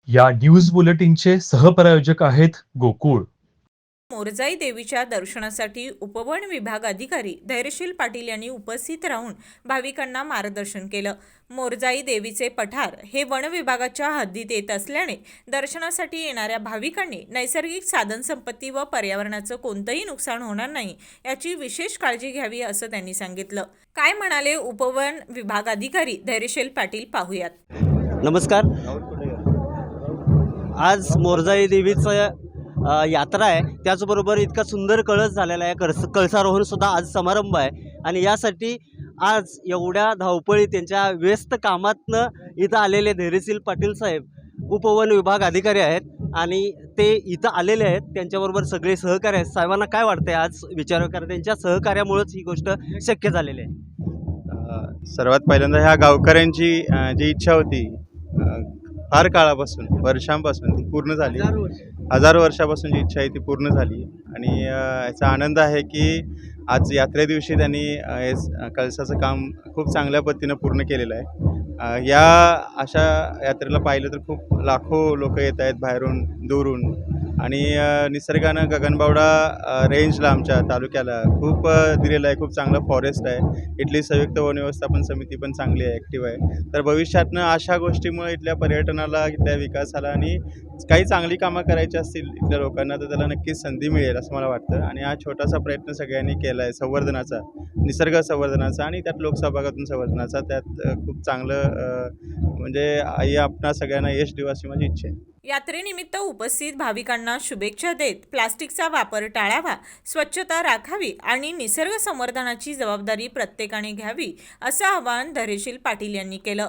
या न्यूज बुलेटिनचे सहप्रायोजक आहेत गोकुळ. मोरजाई देवीच्या दर्शनासाठी उपवन विभाग अधिकारी धैर्यशील पाटील यांनी उपस्थित राहून भाविकांना मार्गदर्शन केलं. मोरजाई देवीचे पठार हे वन विभागाच्या हद्दीत येत असल्याने दर्शनासाठी येणाऱ्या भाविकांनी नैसर्गिक साधनसंपत्ती व पर्यावरणाचं कोणतंही नुकसान होणार नाही याची विशेष काळजी घ्यावी असं त्यांनी सांगितलं. काय म्हणाले उपवन विभाग अधिकारी धैर्यशील पाटील पाहूयात. नमस्कार. आज मोरजाई देवीचं यात्रा आहे. त्याचबरोबर इतका सुंदर कळस झालेला आहे. कळसारोहणसुद्धा आज समारंभ आहे आणि यासाठी आज एवढ्या धावपळी त्यांच्या व्यस्त कामातनं इथं आलेले धैर्यशील पाटील साहेब उपवन विभाग अधिकारी आहेत आणि ते इथं आलेले आहेत. त्यांच्याबरोबर सगळे सहकारी आहेत. साहेबांना काय वाटतंय आज त्यांच्या सहकार्यामुळेच ही गोष्ट शक्य झालेली आहे? सर्वात पहिल्यांदा ह्या गावकऱ्यांची जी इच्छा होती फार काळापासून वर्षांपासून ती पूर्ण झाली. हजारो वर्षापासून जी इच्छा आहे ती पूर्ण झाली आणि याचा आनंद आहे की आज यात्रे दिवशी त्यांनी हे कळसाचं काम खूप चांगल्या पद्धतीनं पूर्ण केलेलं आहे. या अशा यात्रेला पाहिलं तर खूप लाखो लोक येत आहेत बाहेरून दूरून आणि निसर्गानं गगनबावडा रेंजला आमच्या तालुक्याला खूप दिलेलं आहे. खूप चांगलं फॉरेस्ट आहे. इथली संयुक्त वन व्यवस्थापन समिती पण चांगली आहे, ॲक्टिव्ह आहे. तर भविष्यातनं अशा गोष्टीमुळे इथल्या पर्यटनाला, इथल्या विकासाला आणि काही चांगली कामं करायची असतील इथल्या लोकांना तर त्याला नक्कीच संधी मिळेल असं मला वाटतं. आणि हा छोटासा प्रयत्न सगळ्यांनी केला आहे संवर्धनाचा, निसर्ग संवर्धनाचा आणि त्यात लोकसहभागातून संवर्धनाचा. त्यात खूप चांगलं म्हणजे आई आपणा सगळ्यांना यश देऊ अशी माझी इच्छा आहे. यात्रेनिमित्त उपस्थित भाविकांना शुभेच्छा देत प्लास्टिकचा वापर टाळावा, स्वच्छता राखावी आणि निसर्ग संवर्धनाची जबाबदारी प्रत्येकाने घ्यावी असं आवाहन धैर्यशील पाटील यांनी केलं.